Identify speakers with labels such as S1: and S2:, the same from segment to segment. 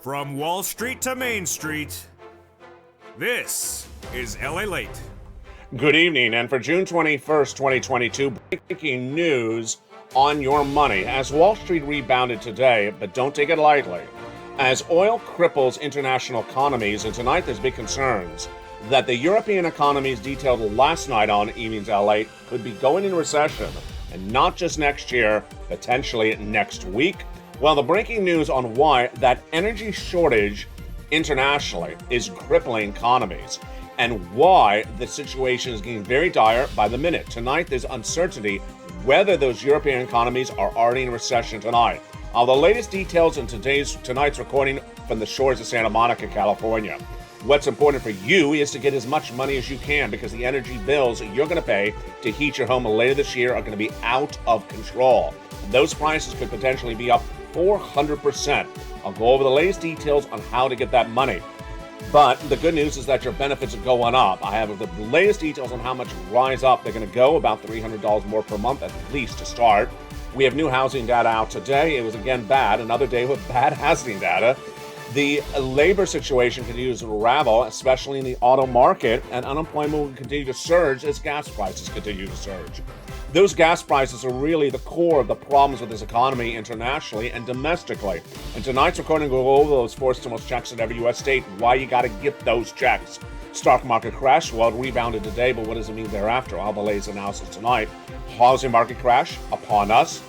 S1: From Wall Street to Main Street, this is LALATE.
S2: Good evening, and for June 21st, 2022, breaking news on your money. As Wall Street rebounded today, but don't take it lightly, as oil cripples international economies, and tonight there's big concerns that the European economies detailed last night on Evenings LA could be going into recession, and not just next year, potentially next week. Well, the breaking news on why that energy shortage internationally is crippling economies and why the situation is getting very dire by the minute. Tonight, there's uncertainty whether those European economies are already in recession tonight. The latest details in tonight's recording from the shores of Santa Monica, California. What's important for you is to get as much money as you can because the energy bills you're going to pay to heat your home later this year are going to be out of control. Those prices could potentially be up 400%. I'll go over the latest details on how to get that money. But the good news is that your benefits are going up. I have the latest details on how much rise up. They're going to go about $300 more per month at least to start. We have new housing data out today. It was again bad. Another day with bad housing data. The labor situation continues to unravel, especially in the auto market, and unemployment will continue to surge as gas prices continue to surge. Those gas prices are really the core of the problems with this economy internationally and domestically. And tonight's recording will go over those four stimulus checks in every U.S. state, why you got to get those checks. Stock market crash, well, it rebounded today, but what does it mean thereafter? I'll have the latest analysis tonight. Housing market crash upon us,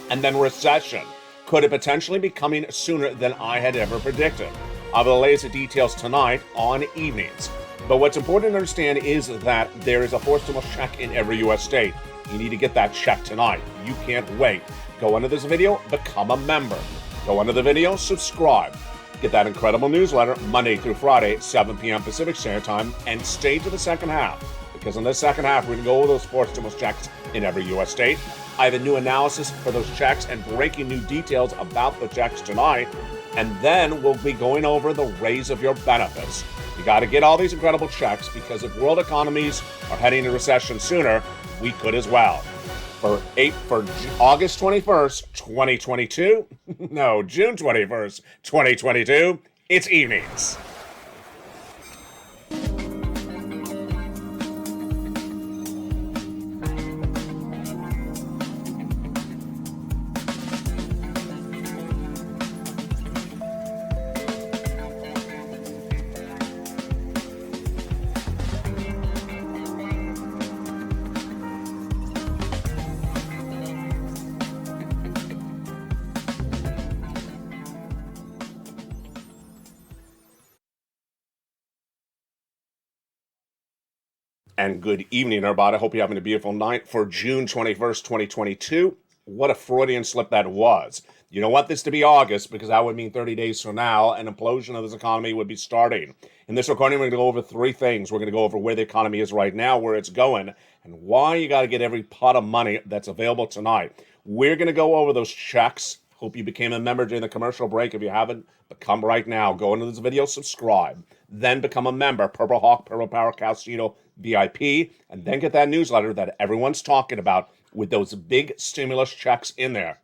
S2: and then recession. Could it potentially be coming sooner than I had ever predicted? I'll have the latest details tonight on Evenings. But what's important to understand is that there is a fourth stimulus check in every U.S. state. You need to get that check tonight. You can't wait. Go under this video, become a member. Go under the video, subscribe. Get that incredible newsletter Monday through Friday, 7 p.m. Pacific Standard Time, and stay to the second half. Because in the second half, we're going to go over those four stimulus checks in every U.S. state. I have a new analysis for those checks and breaking new details about the checks tonight. And then we'll be going over the raise of your benefits. You got to get all these incredible checks because if world economies are heading into recession sooner, we could as well. For August 21st, 2022, no, June 21st, 2022, it's Evenings. And good evening, everybody. I hope you're having a beautiful night for June 21st, 2022. What a Freudian slip that was. You don't want this to be August because that would mean 30 days from now, an implosion of this economy would be starting. In this recording, we're going to go over three things. We're going to go over where the economy is right now, where it's going, and why you got to get every pot of money that's available tonight. We're going to go over those checks. Hope you became a member during the commercial break. If you haven't, become right now. Go into this video, subscribe, then become a member. Purple Hawk, Purple Power, Casino, VIP, and then get that newsletter that everyone's talking about with those big stimulus checks in there.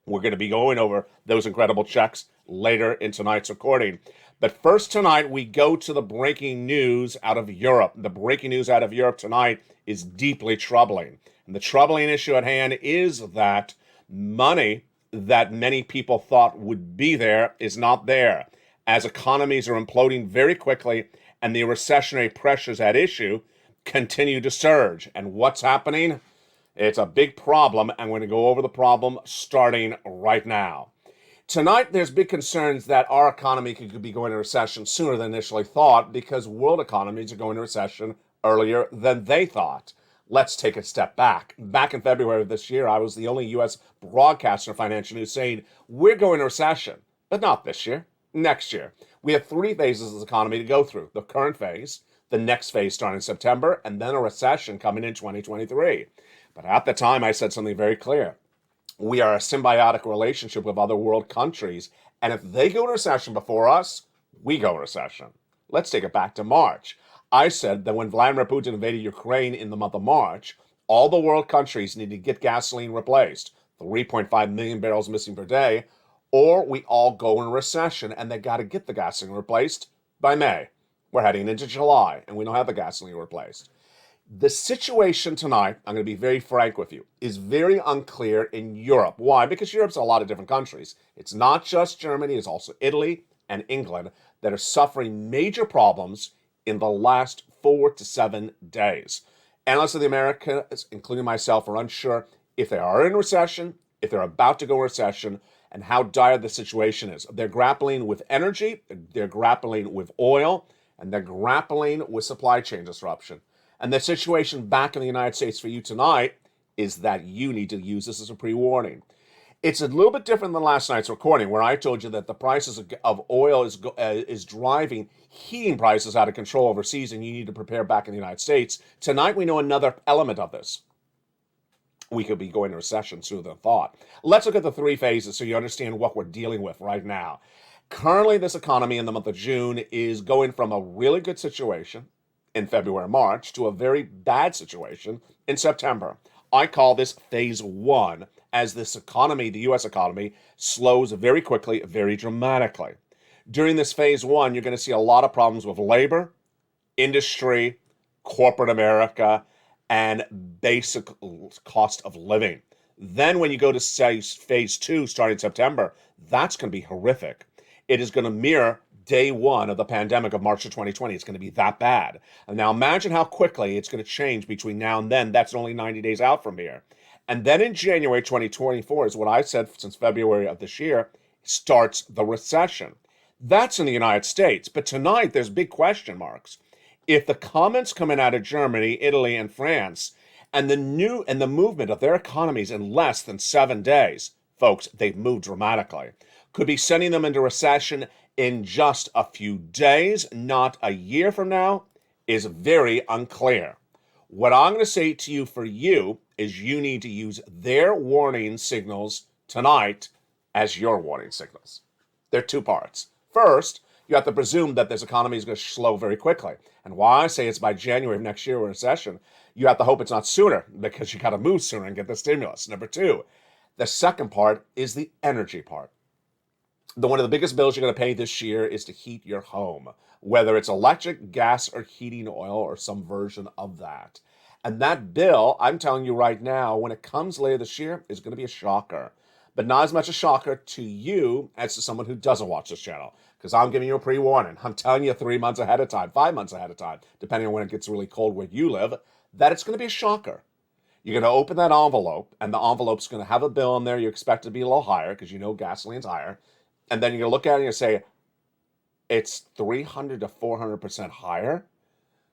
S2: We're going to be going over those incredible checks later in tonight's recording. But first tonight, we go to the breaking news out of Europe. The breaking news out of Europe tonight is deeply troubling. And the troubling issue at hand is that money that many people thought would be there is not there, as economies are imploding very quickly and the recessionary pressures at issue continue to surge. And what's happening? It's a big problem, and we're going to go over the problem starting right now. Tonight, there's big concerns that our economy could be going into recession sooner than initially thought because world economies are going into recession earlier than they thought. Let's take a step back. Back in February of this year, I was the only U.S. broadcaster of financial news saying, we're going into recession, but not this year, next year. We have three phases of this economy to go through. The current phase, the next phase starting in September, and then a recession coming in 2023. But at the time, I said something very clear. We are a symbiotic relationship with other world countries, and if they go into recession before us, we go into recession. Let's take it back to March. I said that when Vladimir Putin invaded Ukraine in the month of March, all the world countries need to get gasoline replaced, 3.5 million barrels missing per day, or we all go in recession and they got to get the gasoline replaced by May. We're heading into July and we don't have the gasoline replaced. The situation tonight, I'm going to be very frank with you, is very unclear in Europe. Why? Because Europe's a lot of different countries. It's not just Germany, it's also Italy and England that are suffering major problems in the last 4 to 7 days. Analysts of the Americas, including myself, are unsure if they are in recession, if they're about to go in recession, and how dire the situation is. They're grappling with energy, they're grappling with oil, and they're grappling with supply chain disruption. And the situation back in the United States for you tonight is that you need to use this as a pre-warning. It's a little bit different than last night's recording, where I told you that the prices of oil is driving heating prices out of control overseas, and you need to prepare back in the United States. Tonight, we know another element of this. We could be going into recession sooner than thought. Let's look at the 3 phases so you understand what we're dealing with right now. Currently, this economy in the month of June is going from a really good situation in February, March, to a very bad situation in September. I call this phase 1, as this economy, the U.S. economy, slows very quickly, very dramatically. During this phase 1, you're going to see a lot of problems with labor, industry, corporate America, and basic cost of living. Then when you go to say phase 2, starting September, that's going to be horrific. It is going to mirror day 1 of the pandemic of March of 2020. It's going to be that bad. And now imagine how quickly it's going to change between now and then. That's only 90 days out from here. And then in January 2024 is what I said since February of this year, starts the recession. That's in the United States. But tonight there's big question marks. If the comments coming out of Germany, Italy, and France, and the movement of their economies in less than 7 days, folks, they've moved dramatically, could be sending them into recession in just a few days, not a year from now, is very unclear. What I'm going to say to you for you is you need to use their warning signals tonight as your warning signals. There are 2 parts. First, you have to presume that this economy is going to slow very quickly. And why I say it's by January of next year we're in recession, you have to hope it's not sooner, because you got to move sooner and get the stimulus. Number 2, the second part is the energy part. One of the biggest bills you're going to pay this year is to heat your home, whether it's electric, gas, or heating oil, or some version of that. And that bill, I'm telling you right now, when it comes later this year, is going to be a shocker. But not as much a shocker to you as to someone who doesn't watch this channel, because I'm giving you a pre-warning. I'm telling you 3 months ahead of time, 5 months ahead of time, depending on when it gets really cold where you live, that it's going to be a shocker. You're going to open that envelope, and the envelope's going to have a bill in there you expect to be a little higher, because you know gasoline's higher. And then you're going to look at it and you say, it's 300 to 400% higher.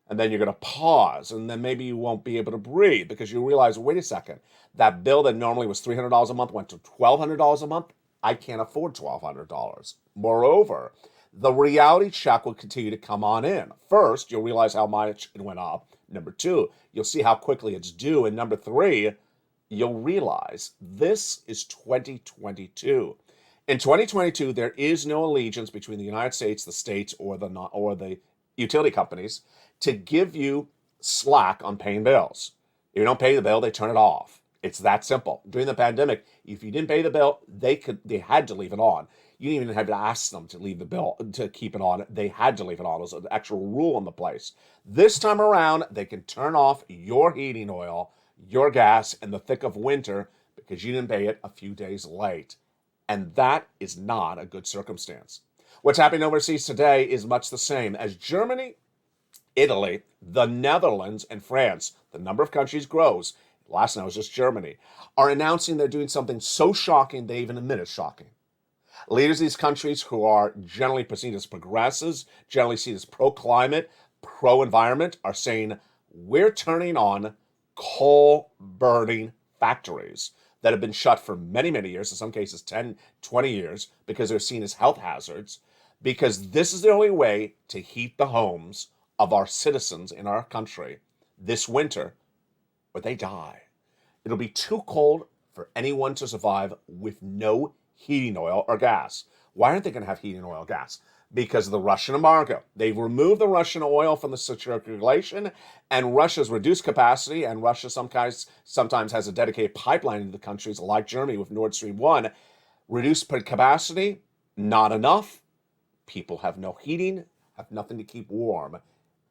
S2: And then you're going to pause, and then maybe you won't be able to breathe because you realize, wait a second, that bill that normally was $300 a month went to $1,200 a month. I can't afford $1,200. Moreover, the reality check will continue to come on in. First, you'll realize how much it went up. Number 2, you'll see how quickly it's due. And number 3, you'll realize this is 2022. In 2022, there is no allegiance between the United States, the states, or the utility companies to give you slack on paying bills. If you don't pay the bill, they turn it off. It's that simple. During the pandemic, if you didn't pay the bill, they had to leave it on. You didn't even have to ask them to leave the bill, to keep it on. They had to leave it on. It was an actual rule in the place. This time around, they can turn off your heating oil, your gas in the thick of winter because you didn't pay it a few days late. And that is not a good circumstance. What's happening overseas today is much the same as Germany, Italy, the Netherlands, and France. The number of countries grows. Last night was just Germany, are announcing they're doing something so shocking they even admit it's shocking. Leaders of these countries, who are generally perceived as progressives, generally seen as pro-climate, pro-environment, are saying, we're turning on coal-burning factories that have been shut for many, many years, in some cases 10, 20 years, because they're seen as health hazards, because this is the only way to heat the homes of our citizens in our country this winter, or they die. It'll be too cold for anyone to survive with no heating oil or gas. Why aren't they going to have heating oil or gas? Because of the Russian embargo. They've removed the Russian oil from the circulation, and Russia's reduced capacity, and Russia sometimes has a dedicated pipeline into the countries like Germany with Nord Stream 1. Reduced capacity, not enough. People have no heating, have nothing to keep warm.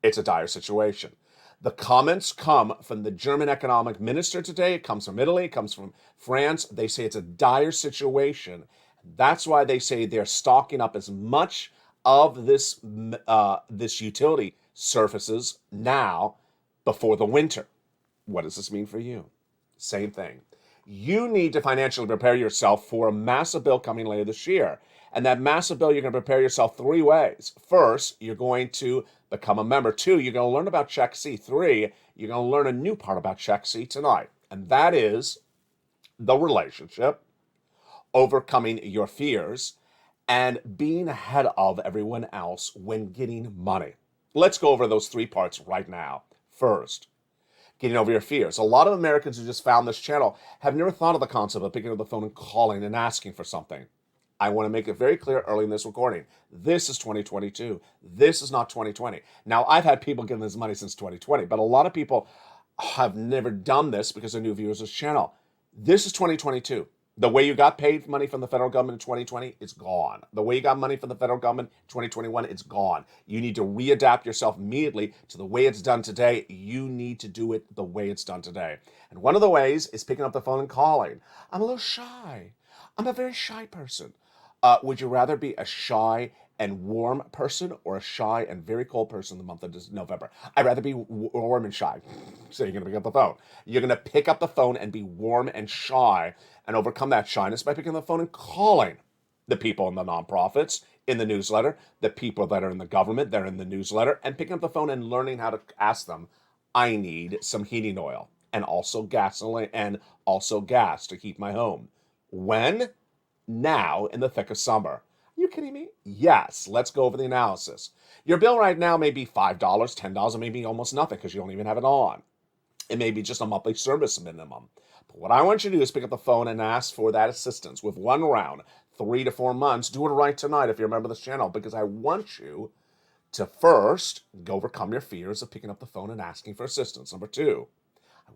S2: It's a dire situation. The comments come from the German economic minister today. It comes from Italy. It comes from France. They say it's a dire situation. That's why they say they're stocking up as much of this utility surfaces now before the winter. What does this mean for you? Same thing. You need to financially prepare yourself for a massive bill coming later this year. And that massive bill, you're going to prepare yourself three ways. First, you're going to become a member. Two, you're going to learn about Check C. Three, you're going to learn a new part about Check C tonight. And that is the relationship, overcoming your fears, and being ahead of everyone else when getting money. Let's go over those three parts right now. First, getting over your fears. A lot of Americans who just found this channel have never thought of the concept of picking up the phone and calling and asking for something. I want to make it very clear early in this recording. This is 2022. This is not 2020. Now, I've had people giving this money since 2020, but a lot of people have never done this because they're new viewers of this channel. This is 2022. The way you got paid money from the federal government in 2020, it's gone. The way you got money from the federal government in 2021, it's gone. You need to readapt yourself immediately to the way it's done today. You need to do it the way it's done today. And one of the ways is picking up the phone and calling. I'm a little shy. I'm a very shy person. Would you rather be a shy and warm person or a shy and very cold person in the month of November? I'd rather be warm and shy. So you're going to pick up the phone. You're going to pick up the phone and be warm and shy and overcome that shyness by picking up the phone and calling the people in the nonprofits, in the newsletter, the people that are in the government, they're in the newsletter, and picking up the phone and learning how to ask them, I need some heating oil and also gasoline and also gas to heat my home. When? Now, in the thick of summer. Are you kidding me? Yes. Let's go over the analysis. Your bill right now may be $5, $10, or maybe almost nothing because you don't even have it on. It may be just a monthly service minimum. But what I want you to do is pick up the phone and ask for that assistance with one round, 3 to 4 months. Do it right tonight if you're a member of this channel, because I want you to first overcome your fears of picking up the phone and asking for assistance. Number two,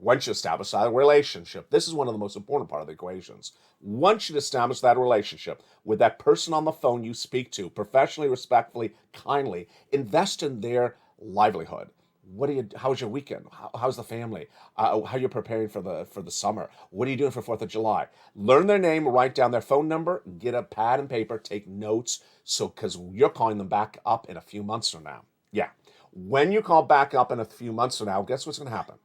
S2: once you establish that relationship, this is one of the most important part of the equations. Once you establish that relationship with that person on the phone you speak to, professionally, respectfully, kindly, invest in their livelihood. How's your weekend? How's the family? How are you preparing for the summer? What are you doing for 4th of July? Learn their name, write down their phone number, get a pad and paper, take notes, because you're calling them back up in a few months from now. Yeah. When you call back up in a few months from now, guess what's going to happen?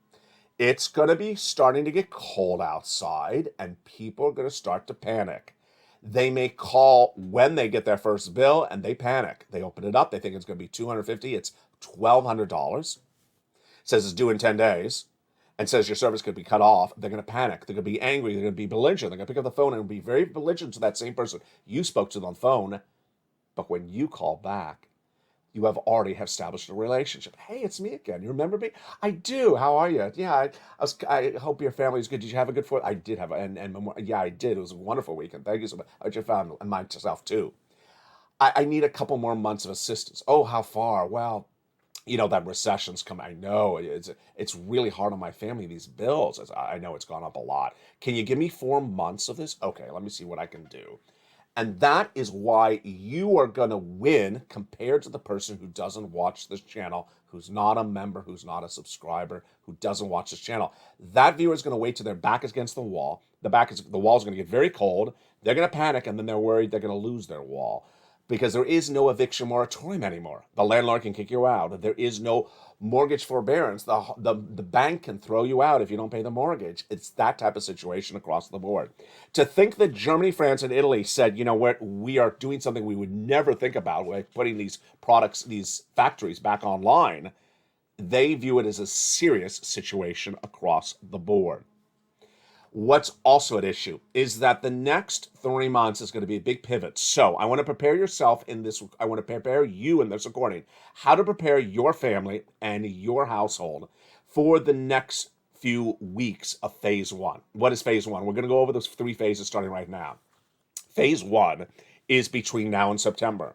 S2: It's going to be starting to get cold outside, and people are going to start to panic. They may call when they get their first bill, and they panic. They open it up. They think it's going to be $250. It's $1,200. Says it's due in 10 days, and says your service could be cut off. They're going to panic. They're going to be angry. They're going to be belligerent. They're going to pick up the phone and be very belligerent to that same person you spoke to on the phone. But when you call back, you have already established a relationship. Hey, it's me again. You remember me? I do. How are you? Yeah, I hope your family's good. Did you have a good 4th? I did have, yeah, I did. It was a wonderful weekend. Thank you so much. How'd your family? And myself too. I need a couple more months of assistance. Oh, how far? Well, that recession's coming. I know it's really hard on my family, these bills. I know it's gone up a lot. Can you give me 4 months of this? Okay, let me see what I can do. And that is why you are going to win compared to the person who doesn't watch this channel, who's not a member, who's not a subscriber, who doesn't watch this channel. That viewer is going to wait till their back is against the wall. The wall is going to get very cold. They're going to panic, and then they're worried they're going to lose their wall. Because there is no eviction moratorium anymore. The landlord can kick you out. There is no mortgage forbearance. The bank can throw you out if you don't pay the mortgage. It's that type of situation across the board. To think that Germany, France, and Italy said, we are doing something we would never think about, like putting these products, these factories back online, they view it as a serious situation across the board. What's also at issue is that the next 3 months is going to be a big pivot. So I want to prepare yourself in this. I want to prepare you in this recording, how to prepare your family and your household for the next few weeks of phase one. What is phase one? We're going to go over those 3 phases starting right now. Phase one is between now and September.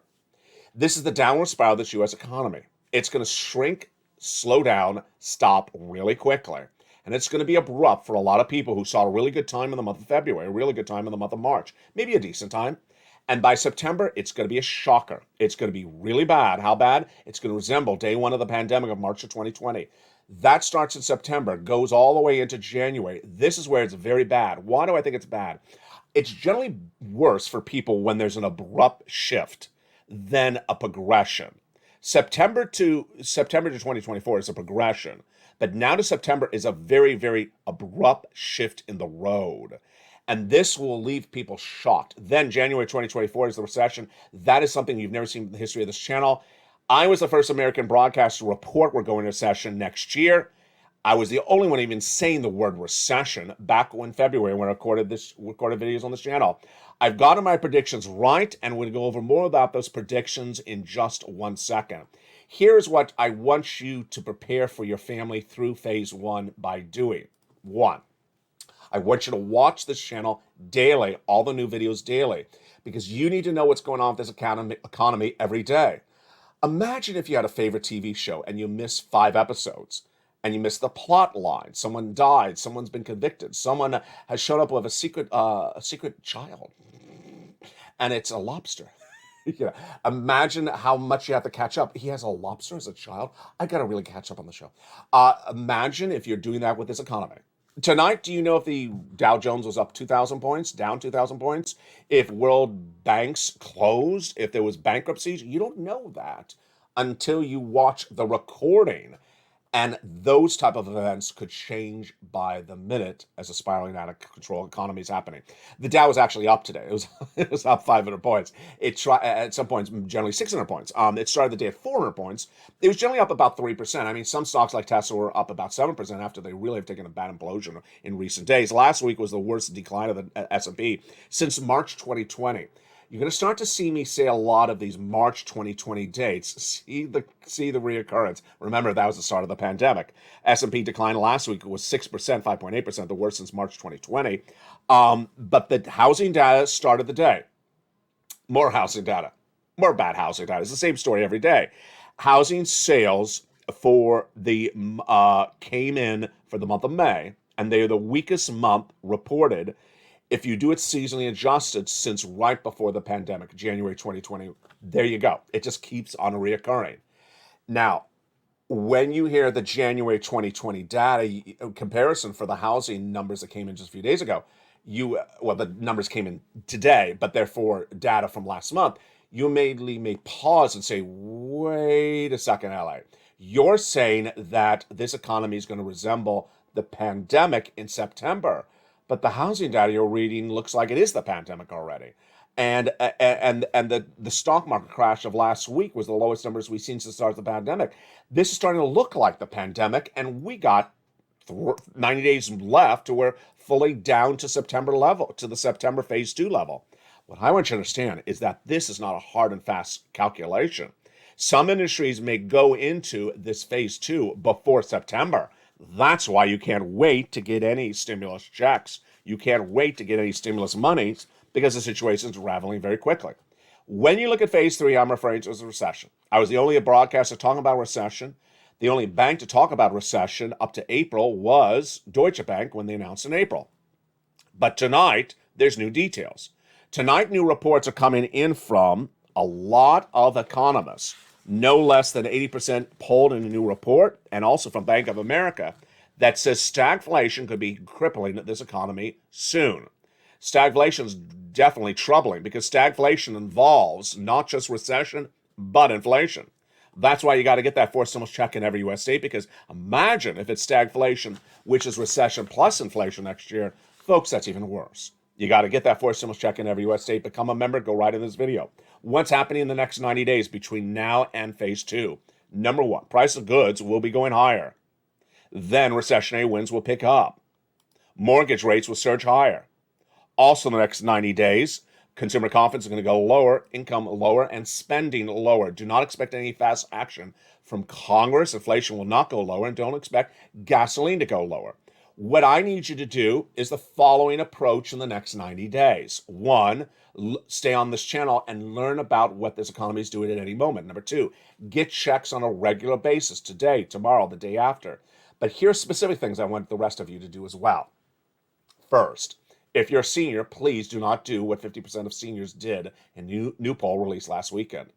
S2: This is the downward spiral of this U.S. economy. It's going to shrink, slow down, stop really quickly. And it's going to be abrupt for a lot of people who saw a really good time in the month of February, a really good time in the month of March, maybe a decent time. And by September, it's going to be a shocker. It's going to be really bad. How bad? It's going to resemble day one of the pandemic of March of 2020. That starts in September, goes all the way into January. This is where it's very bad. Why do I think it's bad? It's generally worse for people when there's an abrupt shift than a progression. September to 2024 is a progression, but now to September is a very, very abrupt shift in the road. And this will leave people shocked. Then January 2024 is the recession. That is something you've never seen in the history of this channel. I was the first American broadcaster to report we're going to recession next year. I was the only one even saying the word recession back in February when I recorded videos on this channel. I've gotten my predictions right, and we're going to go over more about those predictions in just 1 second. Here's what I want you to prepare for your family through phase one by doing. One, I want you to watch this channel daily, all the new videos daily, because you need to know what's going on with this economy every day. Imagine if you had a favorite TV show and you miss 5 episodes and you miss the plot line. Someone died, someone's been convicted, someone has shown up with a secret child, and it's a lobster. Yeah. Imagine how much you have to catch up. He has a lobster as a child. I got to really catch up on the show. Imagine if you're doing that with this economy. Tonight, do you know if the Dow Jones was up 2,000 points, down 2,000 points? If world banks closed, if there was bankruptcies? You don't know that until you watch the recording. And those type of events could change by the minute as a spiraling out of control economy is happening. The Dow was actually up today. It was up 500 points. At some points, generally 600 points. It started the day at 400 points. It was generally up about 3%. I mean, some stocks like Tesla were up about 7% after they really have taken a bad implosion in recent days. Last week was the worst decline of the S&P since March 2020. You're going to start to see me say a lot of these March 2020 dates. See the reoccurrence. Remember, that was the start of the pandemic. S&P decline last week was 6%, 5.8%, the worst since March 2020. But the housing data started the day. More housing data. More bad housing data. It's the same story every day. Housing sales for the came in for the month of May, and they are the weakest month reported if you do it seasonally adjusted since right before the pandemic, January 2020. There you go. It just keeps on reoccurring. Now, when you hear the January 2020 data comparison for the housing numbers that came in just a few days ago, the numbers came in today, but therefore data from last month, you immediately may pause and say, wait a second, LA. You're saying that this economy is going to resemble the pandemic in September. But the housing data you're reading looks like it is the pandemic already. And the stock market crash of last week was the lowest numbers we've seen since the start of the pandemic. This is starting to look like the pandemic, and we got 90 days left to we're fully down to September level, to the September phase 2 level. What I want you to understand is that this is not a hard and fast calculation. Some industries may go into this phase 2 before September. That's why you can't wait to get any stimulus checks. You can't wait to get any stimulus monies because the situation is unraveling very quickly. When you look at phase 3, I'm referring to as a recession. I was the only broadcaster talking about recession. The only bank to talk about recession up to April was Deutsche Bank when they announced in April. But tonight, there's new details. Tonight, new reports are coming in from a lot of economists. No less than 80% polled in a new report, and also from Bank of America, that says stagflation could be crippling this economy soon. Stagflation is definitely troubling because stagflation involves not just recession, but inflation. That's why you got to get that forced stimulus check in every U.S. state, because imagine if it's stagflation, which is recession plus inflation next year. Folks, that's even worse. You got to get that forced stimulus check in every U.S. state. Become a member. Go right in this video. What's happening in the next 90 days between now and phase 2? Number 1, price of goods will be going higher. Then recessionary winds will pick up. Mortgage rates will surge higher. Also in the next 90 days, consumer confidence is going to go lower, income lower, and spending lower. Do not expect any fast action from Congress. Inflation will not go lower, and don't expect gasoline to go lower. What I need you to do is the following approach in the next 90 days. 1, stay on this channel and learn about what this economy is doing at any moment. Number 2, get checks on a regular basis today, tomorrow, the day after. But here's specific things I want the rest of you to do as well. First, if you're a senior, please do not do what 50% of seniors did in a new poll released last weekend.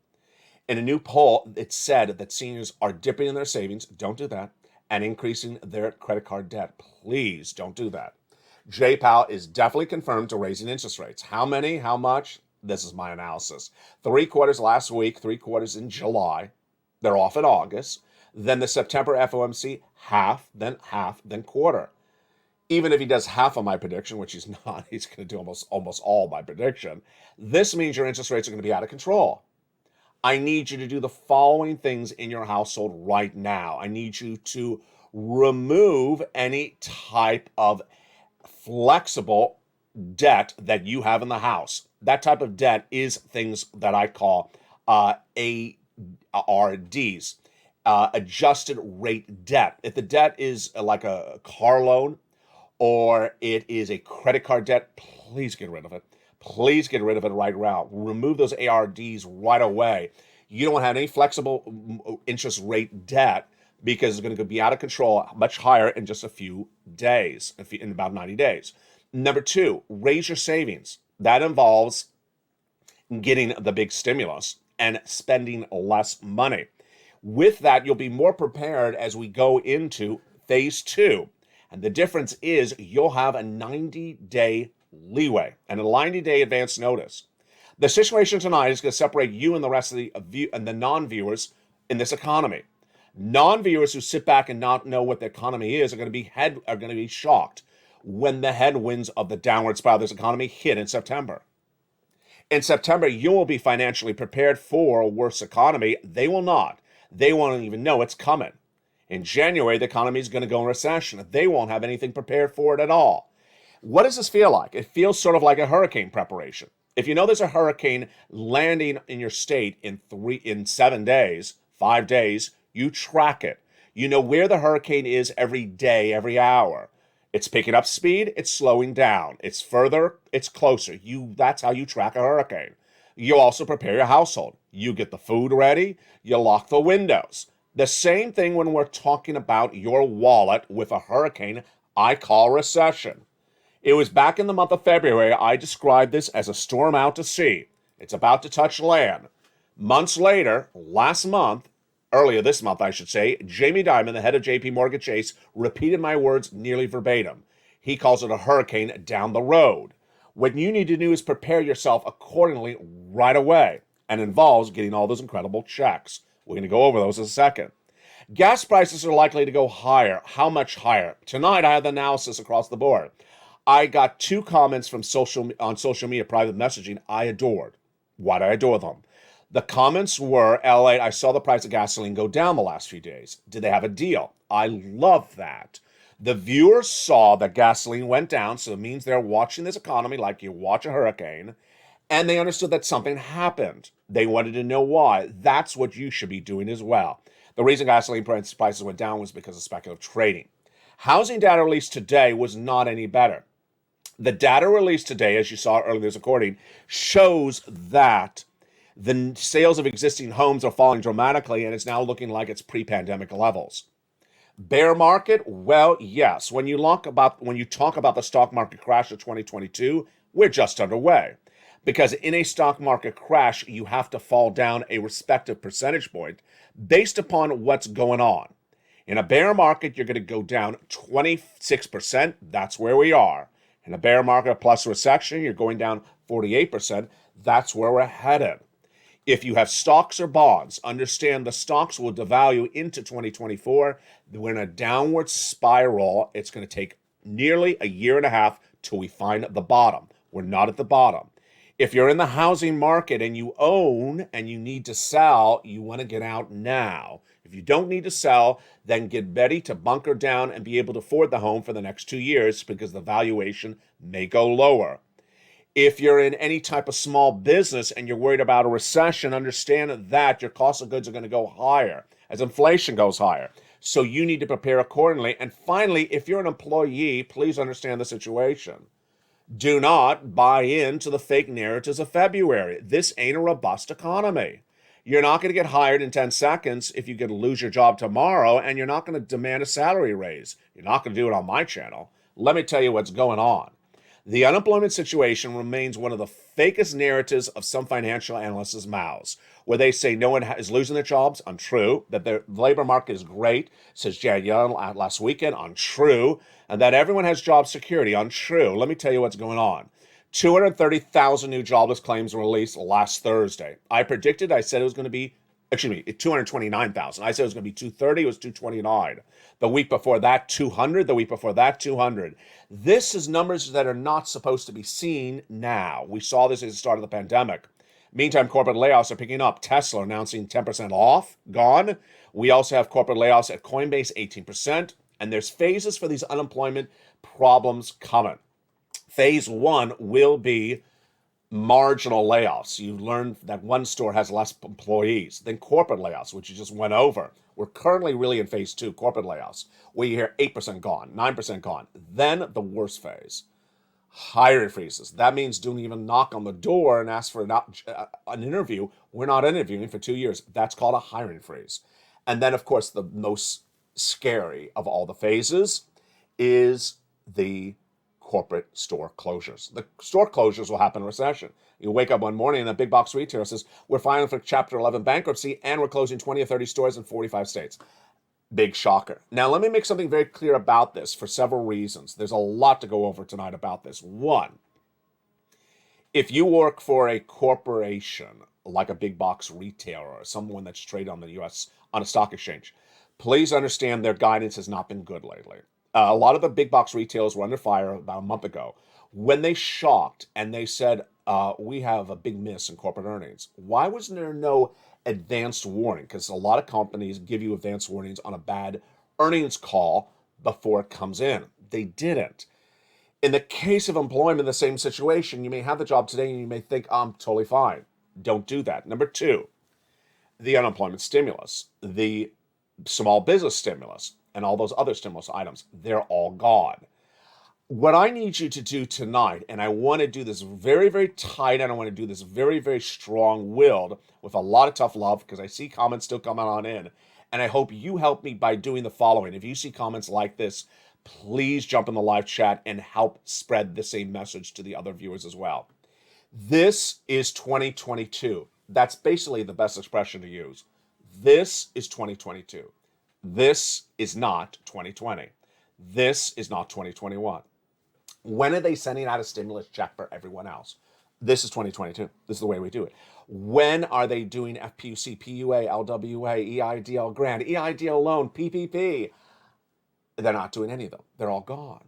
S2: In a new poll, it said that seniors are dipping in their savings. Don't do that. And increasing their credit card debt. Please don't do that. Jay Powell is definitely confirmed to raising interest rates. How many? How much? This is my analysis. 3 quarters last week, 3 quarters in July. They're off in August. Then the September FOMC, half, then quarter. Even if he does half of my prediction, which he's not, he's going to do almost all my prediction. This means your interest rates are going to be out of control. I need you to do the following things in your household right now. I need you to remove any type of flexible debt that you have in the house. That type of debt is things that I call ARDs, adjusted rate debt. If the debt is like a car loan or it is a credit card debt, please get rid of it. Please get rid of it right now. Remove those ARDs right away. You don't have any flexible interest rate debt because it's going to be out of control, much higher in just a few days, in about 90 days. Number 2, raise your savings. That involves getting the big stimulus and spending less money. With that, you'll be more prepared as we go into phase 2. And the difference is you'll have a 90-day leeway and a 90-day advance notice. The situation tonight is going to separate you and the rest of the non-viewers in this economy. Non-viewers who sit back and not know what the economy is are going to be shocked when the headwinds of the downward spiral of this economy hit in September. In September, you will be financially prepared for a worse economy. They will not. They won't even know it's coming. In January, the economy is going to go in recession. They won't have anything prepared for it at all. What does this feel like? It feels sort of like a hurricane preparation. If you know there's a hurricane landing in your state in 7 days, 5 days, you track it. You know where the hurricane is every day, every hour. It's picking up speed, it's slowing down. It's further, it's closer. That's how you track a hurricane. You also prepare your household. You get the food ready, you lock the windows. The same thing when we're talking about your wallet with a hurricane I call recession. It was back in the month of February, I described this as a storm out to sea. It's about to touch land. Months later, earlier this month, I should say, Jamie Dimon, the head of JP Morgan Chase, repeated my words nearly verbatim. He calls it a hurricane down the road. What you need to do is prepare yourself accordingly right away, and involves getting all those incredible checks. We're going to go over those in a second. Gas prices are likely to go higher. How much higher? Tonight, I have the analysis across the board. I got 2 comments on social media, private messaging, I adored. Why do I adore them? The comments were, LA, I saw the price of gasoline go down the last few days. Did they have a deal? I love that. The viewers saw that gasoline went down, so it means they're watching this economy like you watch a hurricane, and they understood that something happened. They wanted to know why. That's what you should be doing as well. The reason gasoline prices went down was because of speculative trading. Housing data released today was not any better. The data released today, as you saw earlier this recording, shows that the sales of existing homes are falling dramatically, and it's now looking like it's pre-pandemic levels. Bear market? Well, yes. When you talk about the stock market crash of 2022, we're just underway. Because in a stock market crash, you have to fall down a respective percentage point based upon what's going on. In a bear market, you're going to go down 26%. That's where we are. In a bear market plus recession, you're going down 48%. That's where we're headed. If you have stocks or bonds, understand the stocks will devalue into 2024. We're in a downward spiral. It's going to take nearly a year and a half till we find the bottom. We're not at the bottom. If you're in the housing market and you own and you need to sell, you want to get out now. If you don't need to sell, then get ready to bunker down and be able to afford the home for the next 2 years because the valuation may go lower. If you're in any type of small business and you're worried about a recession, understand that your cost of goods are going to go higher as inflation goes higher. So you need to prepare accordingly. And finally, if you're an employee, please understand the situation. Do not buy into the fake narratives of February. This ain't a robust economy. You're not going to get hired in 10 seconds if you could lose your job tomorrow, and you're not going to demand a salary raise. You're not going to do it on my channel. Let me tell you what's going on. The unemployment situation remains one of the fakest narratives of some financial analysts' mouths, where they say no one is losing their jobs, untrue, that the labor market is great, says Janet Yellen last weekend, untrue, and that everyone has job security, untrue. Let me tell you what's going on. 230,000 new jobless claims were released last Thursday. I said it was going to be, 229,000. I said it was going to be 230, it was 229. The week before that, 200. The week before that, 200. This is numbers that are not supposed to be seen now. We saw this at the start of the pandemic. Meantime, corporate layoffs are picking up. Tesla announcing 10% off, gone. We also have corporate layoffs at Coinbase, 18%. And there's phases for these unemployment problems coming. Phase one will be marginal layoffs. You've learned that one store has less employees. Then corporate layoffs, which you just went over. We're currently really in phase two, corporate layoffs, where you hear 8% gone, 9% gone. Then the worst phase, hiring freezes. That means don't even knock on the door and ask for an interview. We're not interviewing for 2 years. That's called a hiring freeze. And then, of course, the most scary of all the phases is the corporate store closures. The store closures will happen in recession. You wake up one morning and a big box retailer says, we're filing for Chapter 11 bankruptcy and we're closing 20 or 30 stores in 45 states. Big shocker. Now, let me make something very clear about this for several reasons. There's a lot to go over tonight about this. One, if you work for a corporation like a big box retailer or someone that's traded on the U.S. on a stock exchange, please understand their guidance has not been good lately. A lot of the big box retailers were under fire about a month ago when they shocked and they said, we have a big miss in corporate earnings. Why was there no advanced warning? Because a lot of companies give you advanced warnings on a bad earnings call before it comes in. They didn't. In the case of employment, the same situation, you may have the job today and you may think, I'm totally fine. Don't do that. Number two, the unemployment stimulus, the small business stimulus, and all those other stimulus items, they're all gone. What I need you to do tonight, and I want to do this very, very tight, and I want to do this very, very strong-willed with a lot of tough love, because I see comments still coming on in, and I hope you help me by doing the following. If you see comments like this, please jump in the live chat and help spread the same message to the other viewers as well. This is 2022. That's basically the best expression to use. This is 2022. This is not 2020. This is not 2021. When are they sending out a stimulus check for everyone else? This is 2022. This is the way we do it. When are they doing FPUC, PUA, LWA, EIDL grant, EIDL loan, PPP? They're not doing any of them. They're all gone.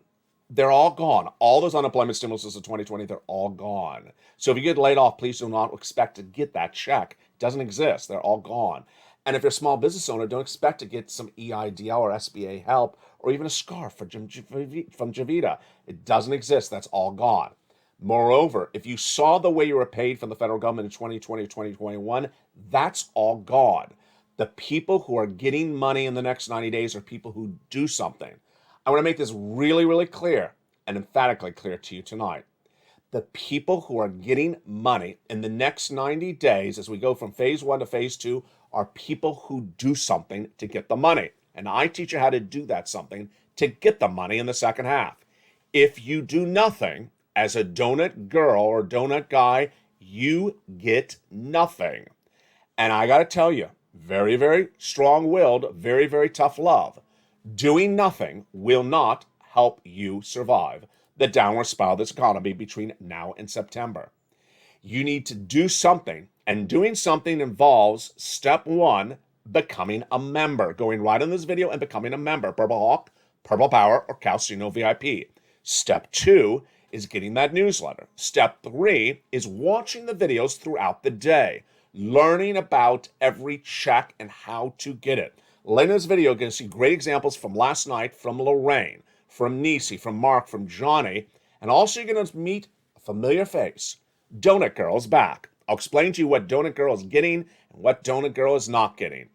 S2: They're all gone. All those unemployment stimuluses of 2020, they're all gone. So if you get laid off, please do not expect to get that check. It doesn't exist. They're all gone. And if you're a small business owner, don't expect to get some EIDL or SBA help or even a scarf from Javita. It doesn't exist. That's all gone. Moreover, if you saw the way you were paid from the federal government in 2020 or 2021, that's all gone. The people who are getting money in the next 90 days are people who do something. I want to make this really, really clear and emphatically clear to you tonight. The people who are getting money in the next 90 days as we go from phase one to phase two are people who do something to get the money. And I teach you how to do that something to get the money in the second half. If you do nothing as a donut girl or donut guy, you get nothing. And I got to tell you, very, very strong-willed, very, very tough love. Doing nothing will not help you survive the downward spiral of this economy between now and September. You need to do something, and doing something involves step one, becoming a member. Going right in this video and becoming a member. Purple Hawk, Purple Power, or Calcino VIP. Step two is getting that newsletter. Step three is watching the videos throughout the day, learning about every check and how to get it. Later in this video, you're going to see great examples from last night, from Lorraine, from Nisi, from Mark, from Johnny, and also you're going to meet a familiar face. Donut Girl is back. I'll explain to you what Donut Girl is getting and what Donut Girl is not getting.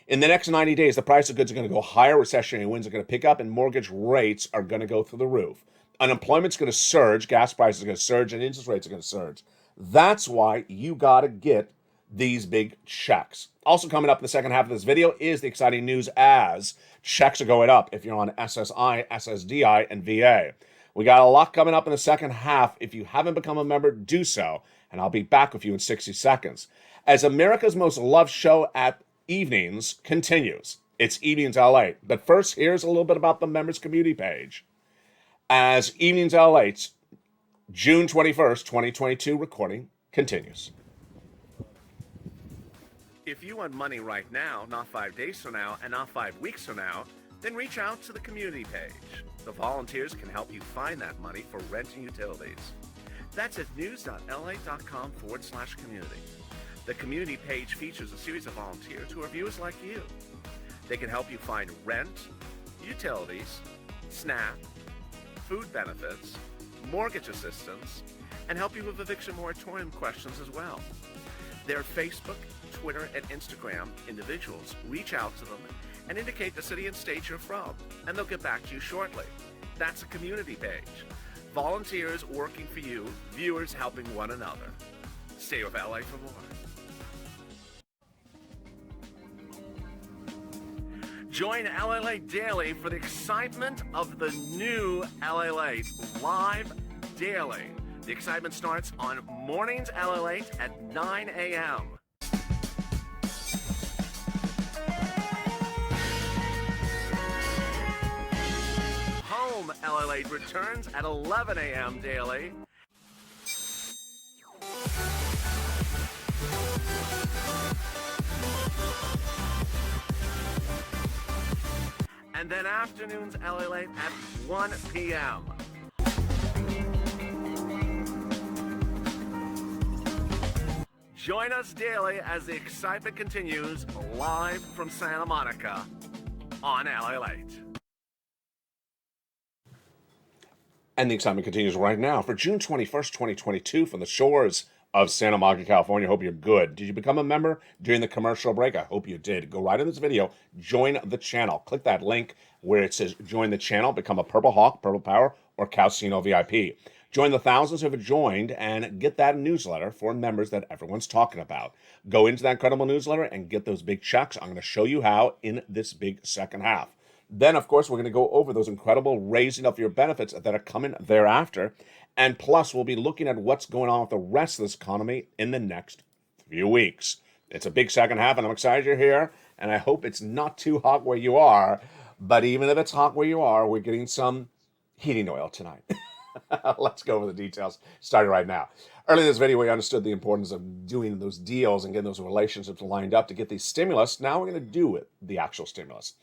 S2: In the next 90 days, the price of goods are going to go higher, recessionary winds are going to pick up, and mortgage rates are going to go through the roof. Unemployment's going to surge, gas prices are going to surge, and interest rates are going to surge. That's why you got to get these big checks. Also coming up in the second half of this video is the exciting news as checks are going up if you're on SSI, SSDI, and VA. We got a lot coming up in the second half. If you haven't become a member, do so, and I'll be back with you in 60 seconds. As America's most loved show at evenings continues, it's Evenings LA. But first, here's a little bit about the members community page. As Evenings LA's June 21st, 2022 recording continues.
S3: If you want money right now, not 5 days from now, and not 5 weeks from now, then reach out to the community page. The volunteers can help you find that money for rent and utilities. That's at news.la.com/community. The community page features a series of volunteers who are viewers like you. They can help you find rent, utilities, SNAP, food benefits, mortgage assistance, and help you with eviction moratorium questions as well. Their Facebook, Twitter, and Instagram individuals reach out to them and indicate the city and state you're from, and they'll get back to you shortly. That's a community page. Volunteers working for you, viewers helping one another. Stay with LA for more. Join LALATE daily for the excitement of the new LALATE live daily. The excitement starts on mornings LALATE at 9 a.m. Home LALATE returns at 11 a.m. daily. And then afternoons LALATE at 1 p.m. Join us daily as the excitement continues live from Santa Monica on LALATE.
S2: And the excitement continues right now for June 21st, 2022 from the shores of Santa Monica, California. Hope you're good. Did you become a member during the commercial break? I hope you did. Go right in this video, join the channel. Click that link where it says join the channel, become a Purple Hawk, Purple Power, or Calcino VIP. Join the thousands who have joined and get that newsletter for members that everyone's talking about. Go into that incredible newsletter and get those big checks. I'm going to show you how in this big second half. Then, of course, we're going to go over those incredible raising of your benefits that are coming thereafter. And plus, we'll be looking at what's going on with the rest of this economy in the next few weeks. It's a big second half, and I'm excited you're here. And I hope it's not too hot where you are. But even if it's hot where you are, we're getting some heating oil tonight. Let's go over the details, starting right now. Earlier in this video, we understood the importance of doing those deals and getting those relationships lined up to get these stimulus. Now we're going to do it, the actual stimulus.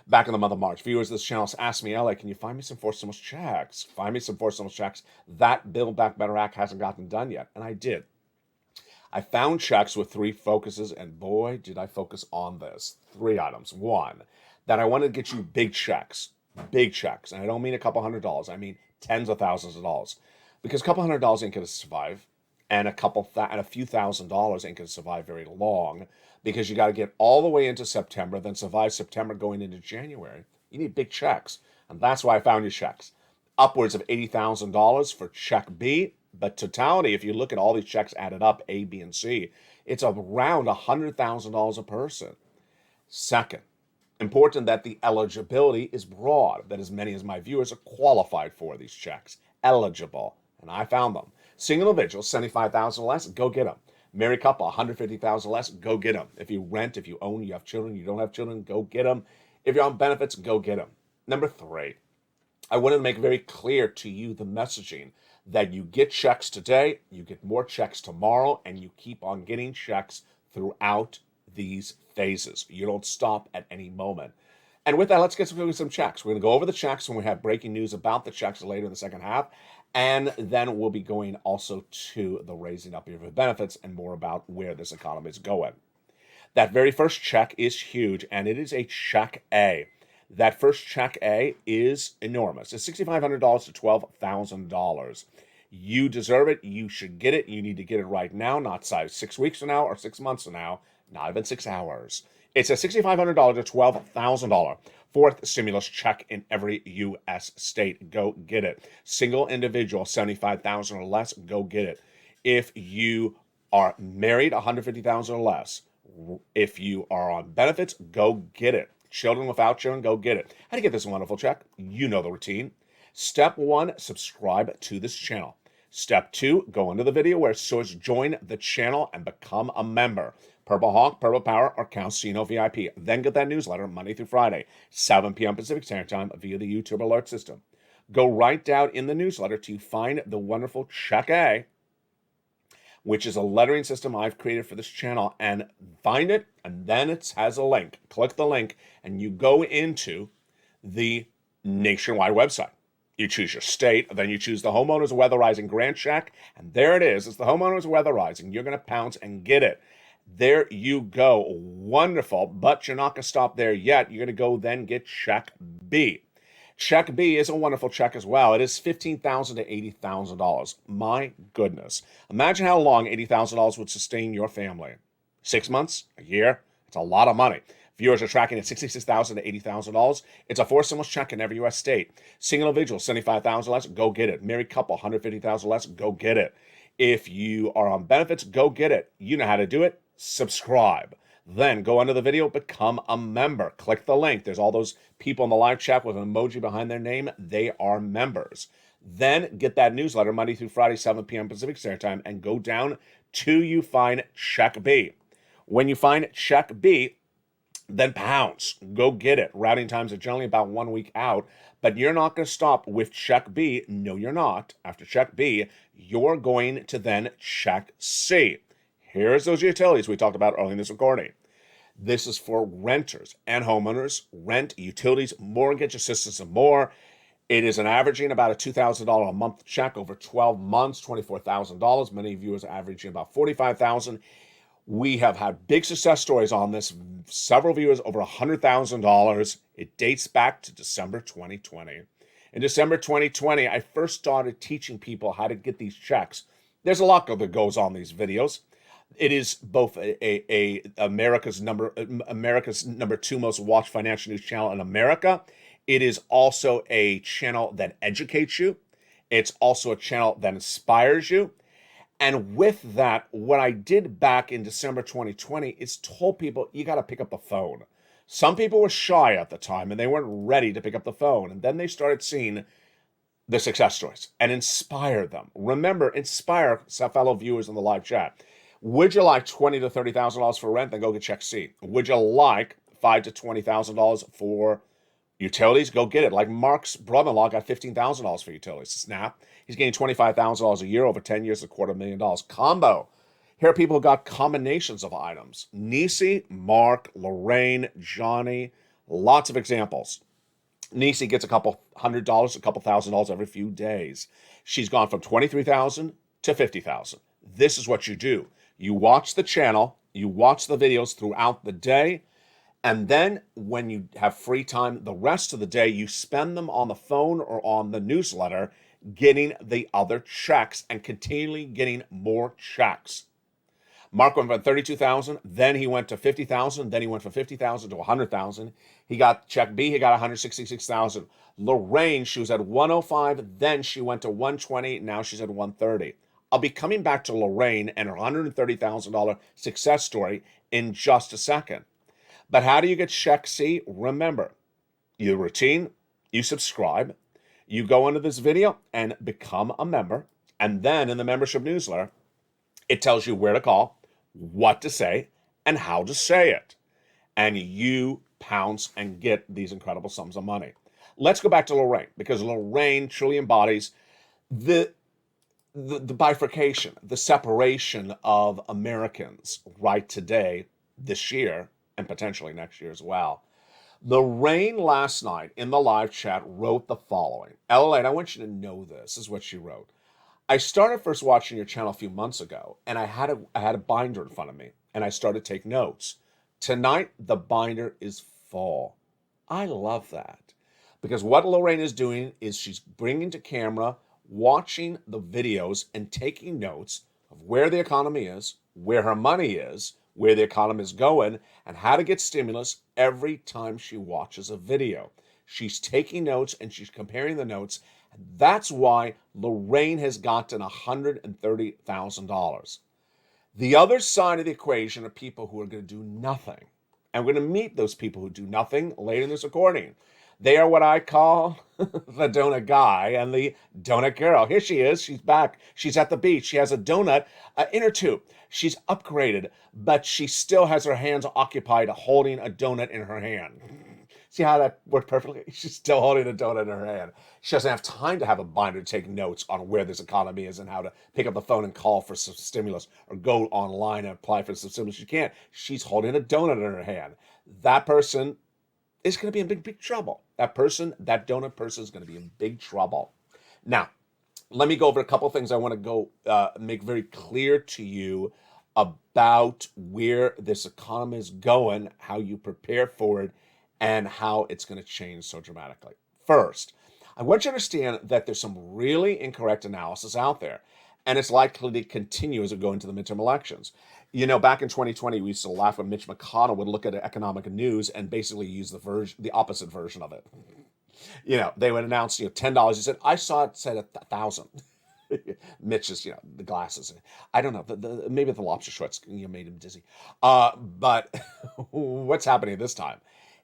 S2: Back in the month of March, viewers of this channel asked me, LA, can you find me some forced stimulus checks? Find me some forced stimulus checks. That Build Back Better Act hasn't gotten done yet. And I did. I found checks with 3 focuses, and boy, did I focus on this. 3 items. 1, that I wanted to get you big checks. Big checks. And I don't mean a couple $100s. I mean tens of thousands of dollars. Because a couple $100s ain't going to survive. And a few $1,000s ain't going to survive very long. Because you got to get all the way into September, then survive September going into January. You need big checks. And that's why I found you checks. Upwards of $80,000 for check B. But totality, if you look at all these checks added up, A, B, and C, it's around $100,000 a person. Second, important that the eligibility is broad, that as many as my viewers are qualified for these checks. Eligible. And I found them. Single individuals, $75,000 or less, go get them. Married couple, $150,000 less, go get them. If you rent, if you own, you have children, you don't have children, go get them. If you're on benefits, go get them. Number 3, I wanted to make very clear to you the messaging that you get checks today, you get more checks tomorrow, and you keep on getting checks throughout these phases. You don't stop at any moment. And with that, let's get some checks. We're going to go over the checks when we have breaking news about the checks later in the second half. And then we'll be going also to the raising up of your benefits and more about where this economy is going. That very first check is huge, and it is a check A. That first check A is enormous. It's $6,500 to $12,000. You deserve it. You should get it. You need to get it right now, not 6 weeks from now or 6 months from now, not even 6 hours. It's a $6,500 to $12,000 fourth stimulus check in every U.S. state. Go get it. Single individual, $75,000 or less, go get it. If you are married, 150,000 or less. If you are on benefits, go get it. Children without children, go get it. How to get this wonderful check? You know the routine. Step 1, subscribe to this channel. Step 2, go into the video where it says join the channel and become a member. Purple Hawk, Purple Power, or Casino VIP. Then get that newsletter Monday through Friday, 7 p.m. Pacific Standard Time via the YouTube alert system. Go right down in the newsletter to find the wonderful Check A, which is a lettering system I've created for this channel, and find it, and then it has a link. Click the link, and you go into the nationwide website. You choose your state, then you choose the Homeowners Weatherizing Grant Check, and there it is. It's the Homeowners Weatherizing. You're going to pounce and get it. There you go. Wonderful, but you're not going to stop there yet. You're going to go then get Check B. Check B is a wonderful check as well. It is $15,000 to $80,000. My goodness. Imagine how long $80,000 would sustain your family. 6 months? A year? It's a lot of money. Viewers are tracking at $66,000 to $80,000. It's a 4-stimulus check in every U.S. state. Single individual, $75,000 less, go get it. Married couple, $150,000 less, go get it. If you are on benefits, go get it. You know how to do it. Subscribe. Then go under the video, become a member. Click the link. There's all those people in the live chat with an emoji behind their name. They are members. Then get that newsletter Monday through Friday, 7 p.m. Pacific Standard Time, and go down till you find Check B. When you find Check B, then pounce. Go get it. Routing times are generally about 1 week out, but you're not going to stop with Check B. No, you're not. After Check B, you're going to then Check C. Here's those utilities we talked about earlier in this recording. This is for renters and homeowners, rent, utilities, mortgage assistance, and more. It is an averaging about a $2,000 a month check over 12 months, $24,000. Many of you are averaging about $45,000. We have had big success stories on this. Several viewers over $100,000. It dates back to December 2020. In December 2020, I first started teaching people how to get these checks. There's a lot that goes on these videos. It is both America's number 2 most watched financial news channel in America. It is also a channel that educates you. It's also a channel that inspires you. And with that, what I did back in December 2020 is told people, you got to pick up the phone. Some people were shy at the time and they weren't ready to pick up the phone. And then they started seeing the success stories and inspire them. Remember, inspire fellow viewers in the live chat. Would you like $20,000 to $30,000 for rent? Then go get Check C. Would you like $5,000 to $20,000 for utilities? Go get it. Like Mark's brother-in-law got $15,000 for utilities. Snap. He's getting $25,000 a year over 10 years, $250,000. Combo. Here are people who got combinations of items. Nisi, Mark, Lorraine, Johnny. Lots of examples. Nisi gets a couple $100, a couple $1,000 every few days. She's gone from $23,000 to $50,000. This is what you do. You watch the channel, you watch the videos throughout the day, and then when you have free time the rest of the day, you spend them on the phone or on the newsletter getting the other checks and continually getting more checks. Mark went from $32,000, then he went to $50,000, then he went from $50,000 to $100,000. He got Check B, he got $166,000. Lorraine, she was at $105,000, then she went to $120,000, now she's at $130,000. I'll be coming back to Lorraine and her $130,000 success story in just a second. But how do you get Check C? Remember, your routine, you subscribe, you go into this video and become a member, and then in the membership newsletter, it tells you where to call, what to say, and how to say it. And you pounce and get these incredible sums of money. Let's go back to Lorraine, because Lorraine truly embodies the bifurcation, the separation of Americans right today, this year, and potentially next year as well. Lorraine last night in the live chat wrote the following. LALATE, I want you to know this is what she wrote. I started first watching your channel a few months ago, and I had a binder in front of me, and I started to take notes. Tonight, the binder is full. I love that. Because what Lorraine is doing is she's bringing to camera, watching the videos and taking notes of where the economy is, where her money is, where the economy is going, and how to get stimulus every time she watches a video. She's taking notes and she's comparing the notes. And that's why Lorraine has gotten $130,000. The other side of the equation are people who are going to do nothing. And we're going to meet those people who do nothing later in this recording. They are what I call the donut guy and the donut girl. Here she is. She's back. She's at the beach. She has a donut in her tube. She's upgraded, but she still has her hands occupied holding a donut in her hand. See how that worked perfectly? She's still holding a donut in her hand. She doesn't have time to have a binder to take notes on where this economy is and how to pick up the phone and call for some stimulus or go online and apply for some stimulus. She can't. She's holding a donut in her hand. That person is going to be in big trouble. That donut person is going to be in big trouble. Now, let me go over a couple of things I want to make very clear to you about where this economy is going, how you prepare for it, and how it's going to change so dramatically. First, I want you to understand that there's some really incorrect analysis out there, and it's likely to continue as we go into the midterm elections. You know, back in 2020, we used to laugh when Mitch McConnell would look at economic news and basically use the opposite version of it. You know, they would announce, $10. He said, I saw it said 1,000. Mitch is, the glasses. I don't know. Maybe the lobster shorts made him dizzy. But what's happening this time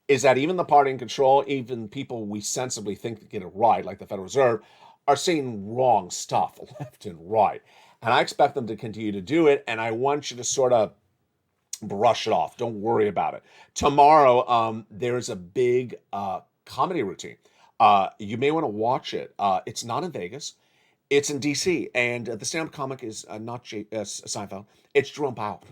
S2: is that even the party in control, even people we sensibly think get it right, like the Federal Reserve, are saying wrong stuff left and right. And I expect them to continue to do it, and I want you to sort of brush it off. Don't worry about it. Tomorrow, there's a big comedy routine. You may want to watch it. It's not in Vegas. It's in D.C., and the stand-up comic is not Seinfeld. It's Jerome Powell.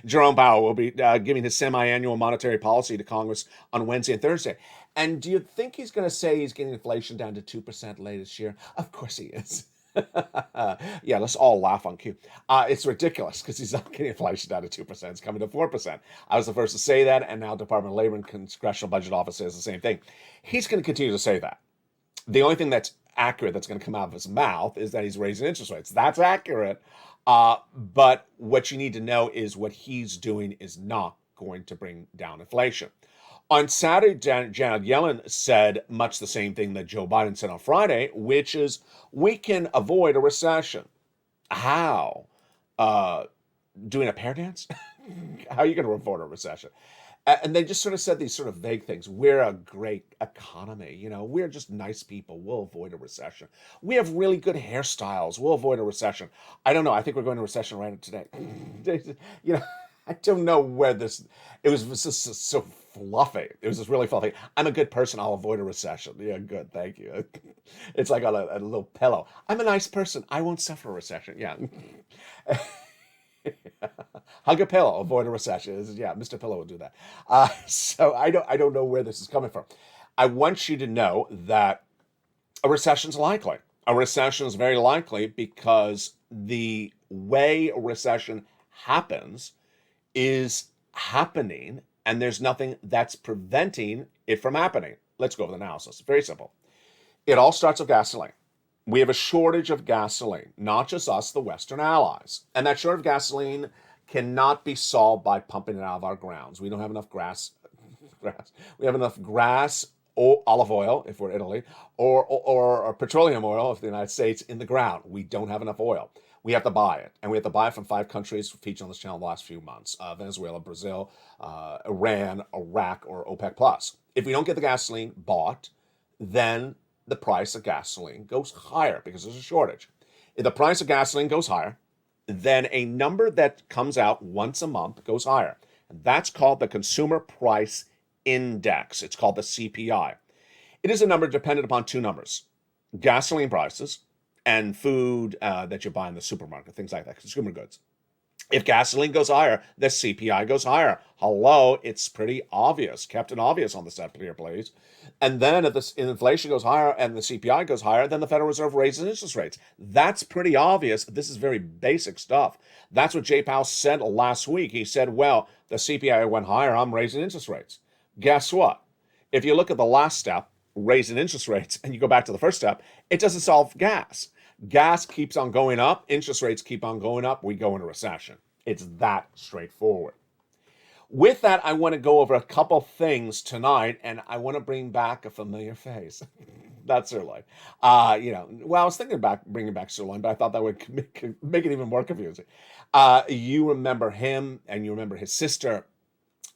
S2: Jerome Powell will be giving his semi-annual monetary policy to Congress on Wednesday and Thursday. And do you think he's going to say he's getting inflation down to 2% later this year? Of course he is. Yeah, let's all laugh on cue. It's ridiculous because he's not getting inflation down to 2%. It's coming to 4%. I was the first to say that, and now Department of Labor and Congressional Budget Office says the same thing. He's going to continue to say that. The only thing that's accurate that's going to come out of his mouth is that he's raising interest rates. That's accurate. But what you need to know is what he's doing is not going to bring down inflation. On Saturday, Janet Yellen said much the same thing that Joe Biden said on Friday, which is we can avoid a recession. How? Doing a pair dance? How are you going to avoid a recession? And they just sort of said these sort of vague things. We're a great economy. We're just nice people. We'll avoid a recession. We have really good hairstyles. We'll avoid a recession. I don't know. I think we're going to recession right today. I don't know where it was just so fluffy. It was just really fluffy. I'm a good person. I'll avoid a recession. Yeah, good. Thank you. It's like on a little pillow. I'm a nice person. I won't suffer a recession. Yeah. Hug a pillow, avoid a recession. Yeah, Mr. Pillow will do that. So I don't know where this is coming from. I want you to know that a recession's likely. A recession is very likely because the way a recession happens is happening, and there's nothing that's preventing it from happening. Let's go over the analysis. Very simple. It all starts with gasoline. We have a shortage of gasoline, not just us, the Western allies. And that shortage of gasoline cannot be solved by pumping it out of our grounds. We don't have enough grass. We have enough grass or olive oil, if we're Italy, or petroleum oil, if the United States, in the ground. We don't have enough oil. We have to buy it. And we have to buy it from 5 countries featured on this channel the last few months. Venezuela, Brazil, Iran, Iraq, or OPEC+. If we don't get the gasoline bought, then the price of gasoline goes higher because there's a shortage. If the price of gasoline goes higher, then a number that comes out once a month goes higher. And that's called the Consumer Price Index. It's called the CPI. It is a number dependent upon 2 numbers: gasoline prices and food that you buy in the supermarket, things like that, consumer goods. If gasoline goes higher, the CPI goes higher. Hello, it's pretty obvious. Captain Obvious on the set here, please. And then if inflation goes higher and the CPI goes higher, then the Federal Reserve raises interest rates. That's pretty obvious. This is very basic stuff. That's what Jay Powell said last week. He said, well, the CPI went higher, I'm raising interest rates. Guess what? If you look at the last step, raising interest rates, and you go back to the first step, it doesn't solve gas. Gas keeps on going up, interest rates keep on going up, we go into recession. It's that straightforward. With that, I want to go over a couple things tonight, and I want to bring back a familiar face. That's Sirloin. Well, I was thinking about bringing back Sirloin, but I thought that would make it even more confusing. You remember him, and you remember his sister.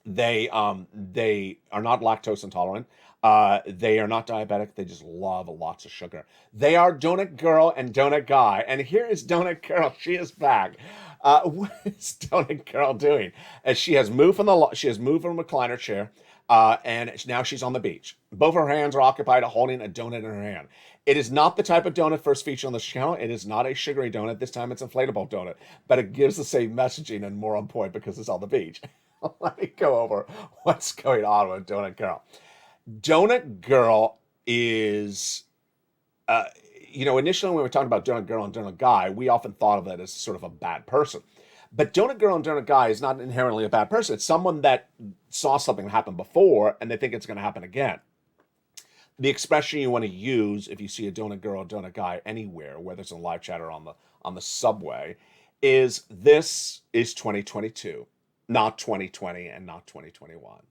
S2: They are not lactose intolerant. They are not diabetic. They just love lots of sugar. They are Donut Girl and Donut Guy. And here is Donut Girl. She is back. What is Donut Girl doing? As she has moved from a recliner chair, and now she's on the beach. Both her hands are occupied holding a donut in her hand. It is not the type of donut first featured on this channel. It is not a sugary donut. This time it's inflatable donut, but it gives the same messaging and more on point because it's on the beach. Let me go over what's going on with Donut Girl. Donut Girl is, initially when we were talking about Donut Girl and Donut Guy, we often thought of that as sort of a bad person. But Donut Girl and Donut Guy is not inherently a bad person. It's someone that saw something happen before and they think it's going to happen again. The expression you want to use if you see a Donut Girl or Donut Guy anywhere, whether it's in live chat or on the subway, is this is 2022. Not 2020 and not 2021.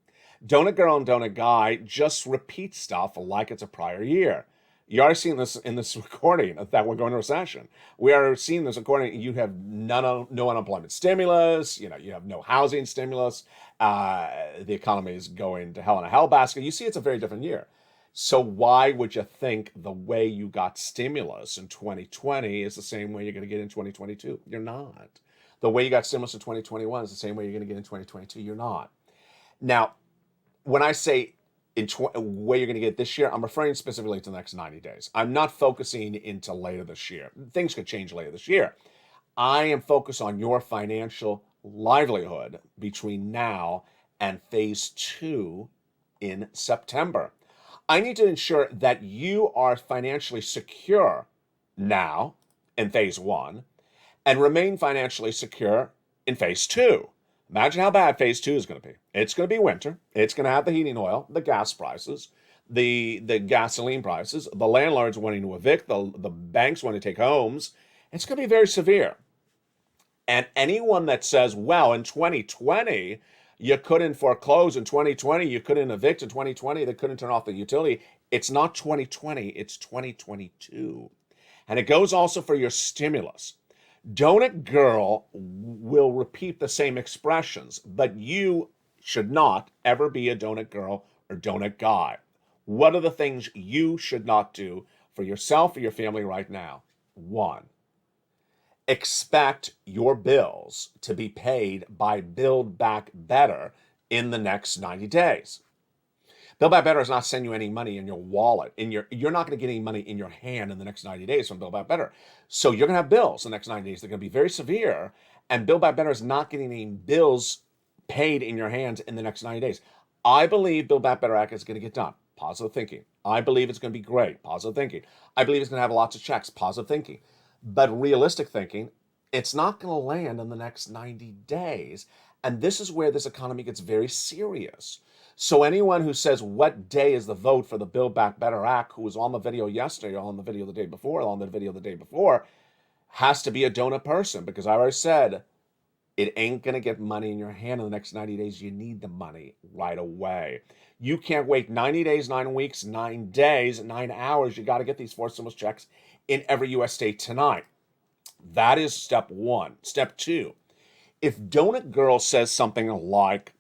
S2: Donut Girl and Donut Guy just repeat stuff like it's a prior year. You are seeing this in this recording that we're going to recession. We are seeing this recording. You have no unemployment stimulus. You have no housing stimulus. The economy is going to hell in a hell basket. You see, it's a very different year. So why would you think the way you got stimulus in 2020 is the same way you're going to get in 2022? You're not. The way you got stimulus in 2021 is the same way you're going to get in 2022. You're not. Now, when I say way you're going to get this year, I'm referring specifically to the next 90 days. I'm not focusing into later this year. Things could change later this year. I am focused on your financial livelihood between now and phase 2 in September. I need to ensure that you are financially secure now in phase 1 and remain financially secure in phase 2. Imagine how bad phase 2 is going to be. It's going to be winter. It's going to have the heating oil, the gas prices, the gasoline prices, the landlords wanting to evict, the banks want to take homes. It's going to be very severe. And anyone that says, well, in 2020, you couldn't foreclose, in 2020, you couldn't evict, in 2020, they couldn't turn off the utility. It's not 2020, it's 2022. And it goes also for your stimulus. Donut Girl will repeat the same expressions, but you should not ever be a Donut Girl or Donut Guy. What are the things you should not do for yourself or your family right now? 1, expect your bills to be paid by Build Back Better in the next 90 days. Build Back Better is not sending you any money in your wallet. You're not going to get any money in your hand in the next 90 days from Build Back Better. So you're going to have bills in the next 90 days. They're going to be very severe. And Build Back Better is not getting any bills paid in your hands in the next 90 days. I believe Build Back Better Act is going to get done. Positive thinking. I believe it's going to be great. Positive thinking. I believe it's going to have lots of checks. Positive thinking. But realistic thinking, it's not going to land in the next 90 days. And this is where this economy gets very serious. So anyone who says, what day is the vote for the Build Back Better Act, who was on the video yesterday, on the video the day before, on the video the day before, has to be a donut person. Because I already said, it ain't going to get money in your hand in the next 90 days. You need the money right away. You can't wait 90 days, 9 weeks, 9 days, 9 hours. You got to get these 4 stimulus checks in every U.S. state tonight. That is step 1. Step 2, if Donut Girl says something like,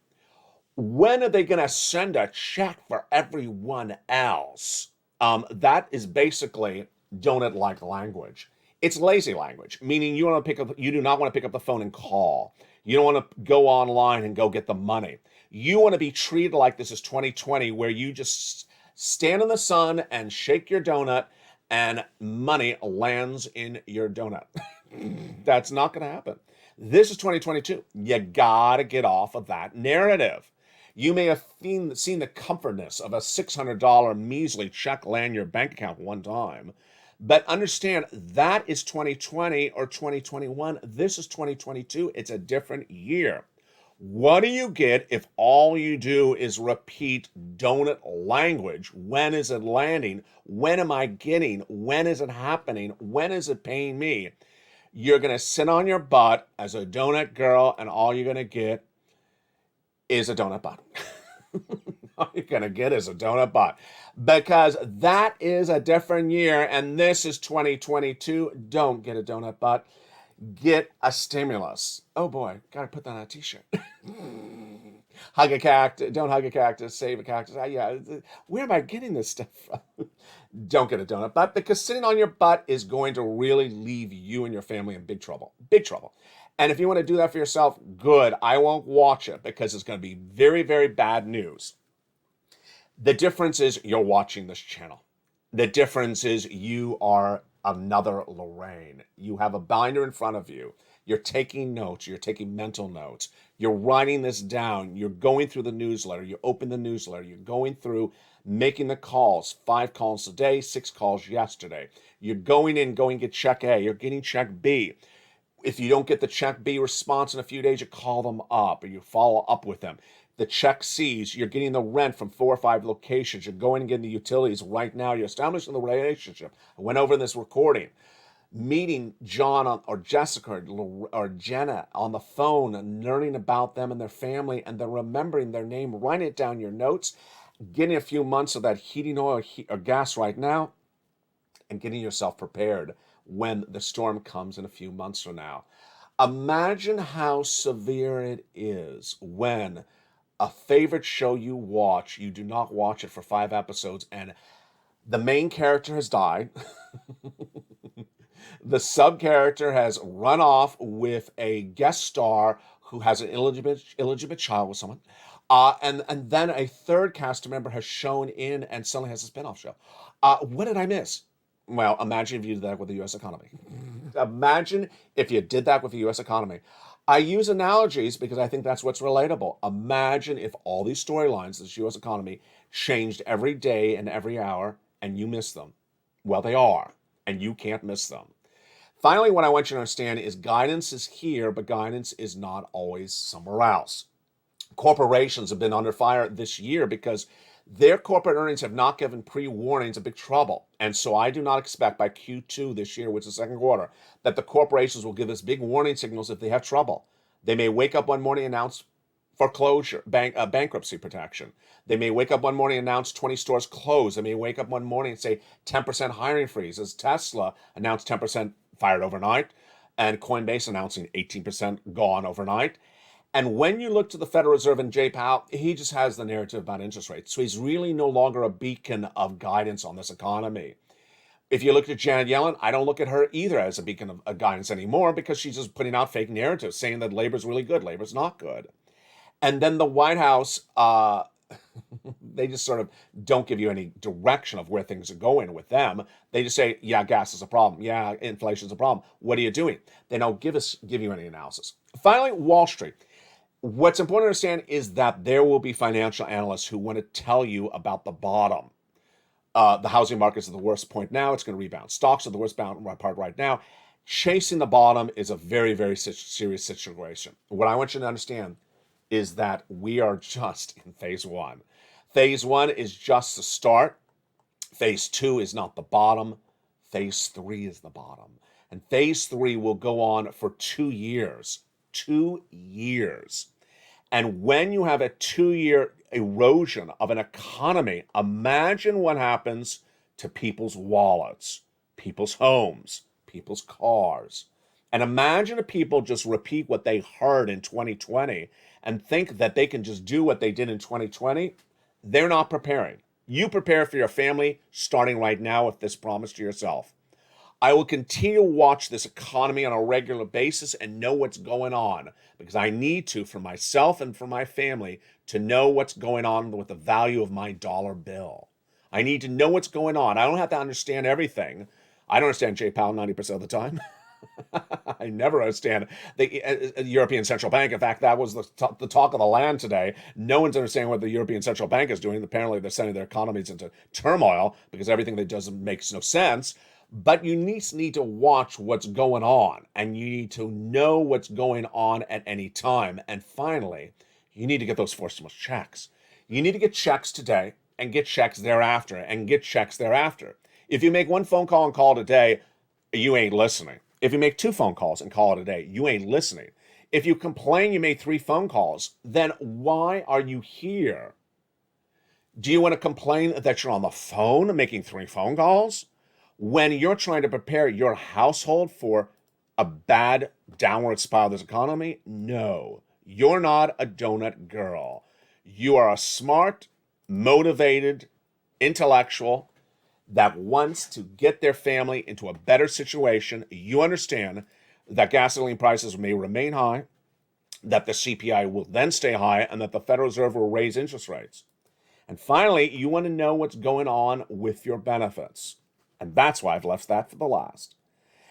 S2: when are they going to send a check for everyone else? That is basically donut-like language. It's lazy language, meaning you do not want to pick up the phone and call. You don't want to go online and go get the money. You want to be treated like this is 2020, where you just stand in the sun and shake your donut and money lands in your donut. That's not going to happen. This is 2022. You got to get off of that narrative. You may have seen the comfortness of a $600 measly check land your bank account one time, but understand that is 2020 or 2021. This is 2022. It's a different year. What do you get if all you do is repeat donut language? When is it landing? When am I getting? When is it happening? When is it paying me? You're going to sit on your butt as a donut girl, and all you're going to get is a donut butt. All you're going to get is a donut butt, because that is a different year, and this is 2022. Don't get a donut butt. Get a stimulus. Oh boy, got to put that on a t-shirt. Hug a cactus. Don't hug a cactus. Save a cactus. Yeah, where am I getting this stuff from? Don't get a donut butt, because sitting on your butt is going to really leave you and your family in big trouble. Big trouble. And if you want to do that for yourself, good. I won't watch it, because it's going to be very, very bad news. The difference is you're watching this channel. The difference is you are another Lorraine. You have a binder in front of you. You're taking notes. You're taking mental notes. You're writing this down. You're going through the newsletter. You open the newsletter. You're going through making the calls. 5 calls today, 6 calls yesterday. You're going in, going to get check A. You're getting check B. If you don't get the check B response in a few days, you call them up or you follow up with them. The check C's, you're getting the rent from 4 or 5 locations. You're going and getting the utilities right now. You're establishing the relationship. I went over this recording. Meeting John or Jessica or Jenna on the phone and learning about them and their family, and then remembering their name, writing it down your notes, getting a few months of that heating oil or gas right now, and getting yourself prepared when the storm comes in a few months from now. Imagine how severe it is when a favorite show you watch, you do not watch it for 5 episodes, and the main character has died. The sub-character has run off with a guest star who has an illegitimate child with someone. And then a third cast member has shown in and suddenly has a spin-off show. What did I miss? Well, imagine if you did that with the U.S. economy. Imagine if you did that with the U.S. economy. I use analogies because I think that's what's relatable. Imagine if all these storylines, this U.S. economy, changed every day and every hour, and you miss them. Well, they are, and you can't miss them. Finally, what I want you to understand is guidance is here, but guidance is not always somewhere else. Corporations have been under fire this year because their corporate earnings have not given pre-warnings of big trouble. And so I do not expect by Q2 this year, which is the second quarter, that the corporations will give us big warning signals if they have trouble. They may wake up one morning and announce foreclosure, bankruptcy protection. They may wake up one morning and announce 20 stores closed. They may wake up one morning and say 10% hiring freeze, as Tesla announced 10% fired overnight, and Coinbase announcing 18% gone overnight. And when you look to the Federal Reserve and Jay Powell, he just has the narrative about interest rates. So he's really no longer a beacon of guidance on this economy. If you look at Janet Yellen, I don't look at her either as a beacon of guidance anymore, because she's just putting out fake narratives saying that labor's really good, labor's not good. And then the White House, they just sort of don't give you any direction of where things are going with them. They just say, yeah, gas is a problem. Yeah, inflation's a problem. What are you doing? They don't give you any analysis. Finally, Wall Street. What's important to understand is that there will be financial analysts who want to tell you about the bottom. The housing market is at the worst point now. It's going to rebound. Stocks are the worst part right now. Chasing the bottom is a very, very serious situation. What I want you to understand is that we are just in phase 1. Phase 1 is just the start. Phase 2 is not the bottom. Phase 3 is the bottom. And phase 3 will go on for 2 years. 2 years. And when you have a 2-year erosion of an economy, imagine what happens to people's wallets, people's homes, people's cars. And imagine if people just repeat what they heard in 2020 and think that they can just do what they did in 2020. They're not preparing. You prepare for your family starting right now with this promise to yourself. I will continue to watch this economy on a regular basis and know what's going on, because I need to, for myself and for my family, to know what's going on with the value of my dollar bill. I need to know what's going on. I don't have to understand everything. I don't understand Jay Powell 90% of the time. I never understand the European Central Bank. In fact, that was the talk of the land today. No one's understanding what the European Central Bank is doing. Apparently, they're sending their economies into turmoil because everything they do makes no sense. But you need to watch what's going on, and you need to know what's going on at any time. And finally, you need to get those forced stimulus checks. You need to get checks today and get checks thereafter and get checks thereafter. If you make one phone call and call it a day, you ain't listening. If you make 2 phone calls and call it a day, you ain't listening. If you complain you made 3 phone calls, then why are you here? Do you want to complain that you're on the phone making 3 phone calls when you're trying to prepare your household for a bad downward spiral of this economy? No, you're not a donut girl. You are a smart, motivated intellectual that wants to get their family into a better situation. You understand that gasoline prices may remain high, that the CPI will then stay high, and that the Federal Reserve will raise interest rates. And finally, you want to know what's going on with your benefits. And that's why I've left that for the last.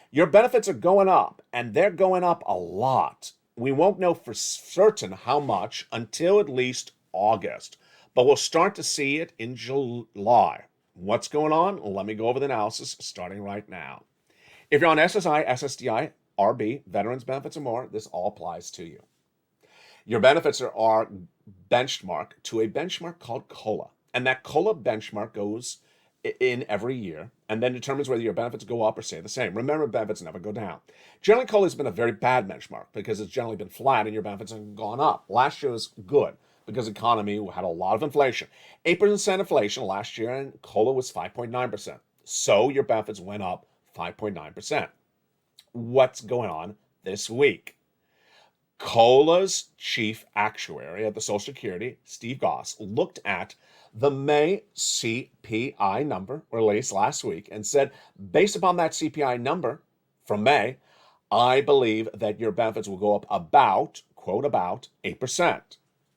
S2: Your benefits are going up, and they're going up a lot. We won't know for certain how much until at least August, but we'll start to see it in July. What's going on? Let me go over the analysis starting right now. If you're on SSI, SSDI, RB, veterans benefits, and more, this all applies to you. Your benefits are benchmarked to a benchmark called COLA, and that COLA benchmark goes in every year and then determines whether your benefits go up or stay the same. Remember, benefits never go down. Generally, COLA has been a very bad benchmark because it's generally been flat and your benefits have gone up. Last year was good because the economy had a lot of inflation. 8% inflation last year, and COLA was 5.9%. So your benefits went up 5.9%. What's going on this week? COLA's chief actuary at the Social Security, Steve Goss, looked at the May CPI number released last week and said, based upon that CPI number from May, I believe that your benefits will go up about, quote, about 8%.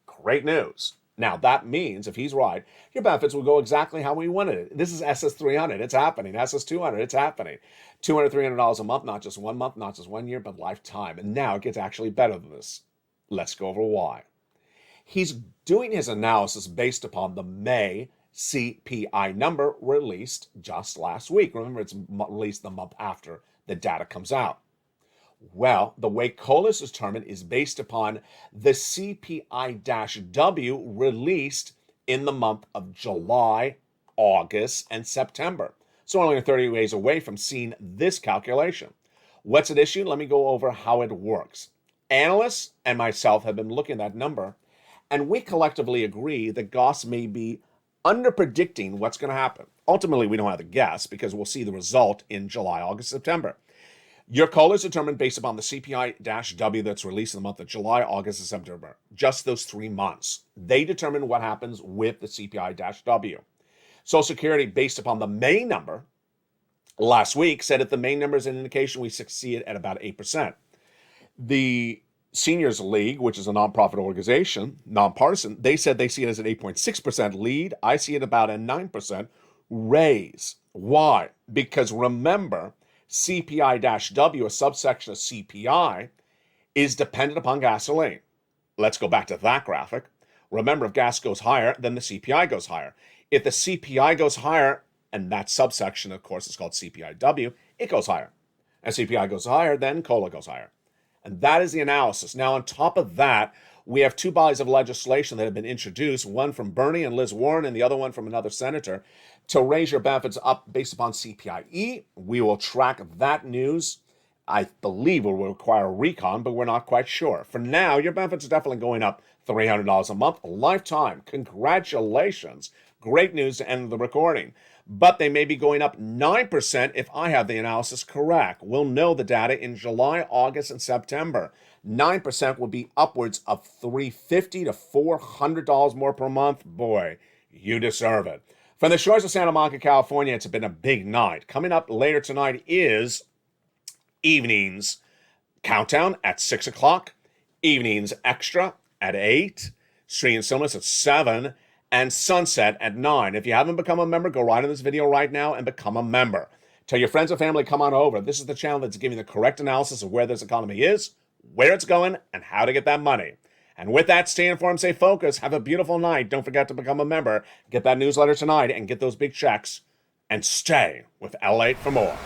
S2: Great news. Now, that means, if he's right, your benefits will go exactly how we wanted it. This is SS300. It's happening. SS200. It's happening. $200, $300 a month, not just 1 month, not just 1 year, but lifetime. And now it gets actually better than this. Let's go over why. He's doing his analysis based upon the May CPI number released just last week. Remember, it's released the month after the data comes out. Well, the way COLA is determined is based upon the CPI-W released in the month of July, August, and September. So we're only 30 days away from seeing this calculation. What's at issue? Let me go over how it works. Analysts and myself have been looking at that number, and we collectively agree that Goss may be under-predicting what's going to happen. Ultimately, we don't have to guess because we'll see the result in July, August, September. Your COLA is determined based upon the CPI-W that's released in the month of July, August, and September. Just those 3 months. They determine what happens with the CPI-W. Social Security, based upon the May number, last week said that the May number is an indication we succeed at about 8%. The Seniors League, which is a nonprofit organization, nonpartisan, they said they see it as an 8.6% lead. I see it about a 9% raise. Why? Because remember, CPI-W, a subsection of CPI, is dependent upon gasoline. Let's go back to that graphic. Remember, if gas goes higher, then the CPI goes higher. If the CPI goes higher, and that subsection, of course, is called CPI-W, it goes higher. As CPI goes higher, then COLA goes higher. And that is the analysis. Now, on top of that, we have 2 bodies of legislation that have been introduced, one from Bernie and Liz Warren and the other one from another senator, to raise your benefits up based upon CPIE. We will track that news. I believe it will require a recon, but we're not quite sure. For now, your benefits are definitely going up $300 a month, a lifetime. Congratulations. Great news to end the recording. But they may be going up 9% if I have the analysis correct. We'll know the data in July, August, and September. 9% will be upwards of $350 to $400 more per month. Boy, you deserve it. From the shores of Santa Monica, California, it's been a big night. Coming up later tonight is Evenings Countdown at 6 o'clock, Evenings Extra at 8, Street and Cinemas at 7, and Sunset at 9. If you haven't become a member, go right in this video right now and become a member. Tell your friends and family, come on over. This is the channel that's giving the correct analysis of where this economy is, where it's going, and how to get that money. And with that, stay informed, stay focused, have a beautiful night. Don't forget to become a member, get that newsletter tonight, and get those big checks, and stay with LALATE for more.